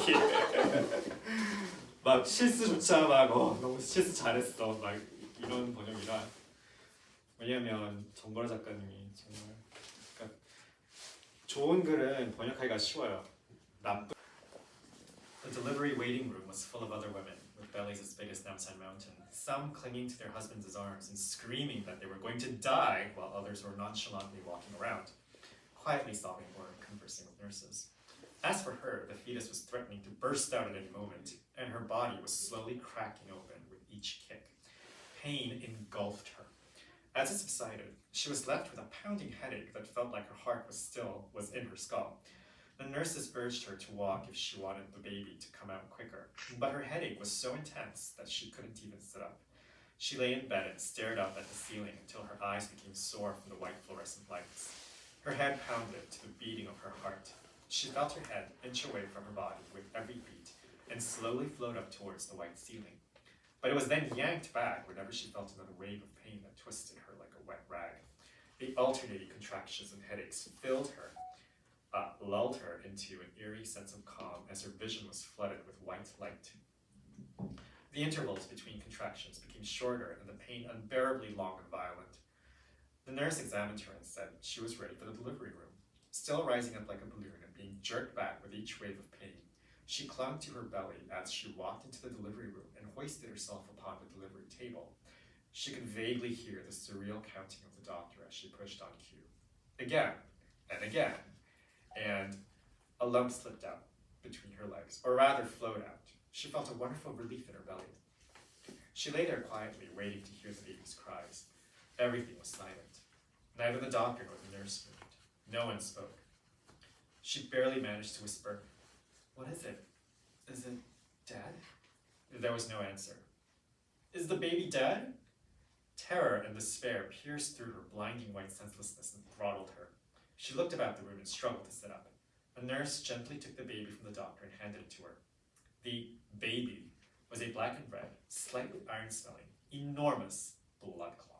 솔직히 막 실수조차 막 너무 실수 잘했어 막 이런 번역이라. 왜냐면 정보라 작가님이 정말 그러니까 좋은 글은 번역하기가 쉬워요. 나쁜. The delivery waiting room was full of other women with bellies as big as Namsan Mountain, some clinging to their husbands' arms and screaming that they were going to die, while others were nonchalantly walking around, quietly sobbing or conversing with nurses. As for her, the fetus was threatening to burst out at any moment, and her body was slowly cracking open with each kick. Pain engulfed her. As it subsided, she was left with a pounding headache that felt like her heart was in her skull. The nurses urged her to walk if she wanted the baby to come out quicker, but her headache was so intense that she couldn't even sit up. She lay in bed and stared up at the ceiling until her eyes became sore from the white fluorescent lights. Her head pounded to the beating of her heart. She felt her head inch away from her body with every beat and slowly float up towards the white ceiling. But it was then yanked back whenever she felt another wave of pain that twisted her like a wet rag. The alternating contractions and headaches lulled her into an eerie sense of calm as her vision was flooded with white light. The intervals between contractions became shorter and the pain unbearably long and violent. The nurse examined her and said she was ready for the delivery room. Still rising up like a balloon and being jerked back with each wave of pain, she clung to her belly as she walked into the delivery room and hoisted herself upon the delivery table. She could vaguely hear the surreal counting of the doctor as she pushed on cue. Again and again, and a lump slipped out between her legs, or rather flowed out. She felt a wonderful relief in her belly. She lay there quietly, waiting to hear the baby's cries. Everything was silent. Neither the doctor nor the nurse moved. No one spoke. She barely managed to whisper, "What is it? Is it dead?" There was no answer. "Is the baby dead?" Terror and despair pierced through her blinding white senselessness and throttled her. She looked about the room and struggled to sit up. A nurse gently took the baby from the doctor and handed it to her. The baby was a black and red, slightly iron-smelling, enormous blood clot.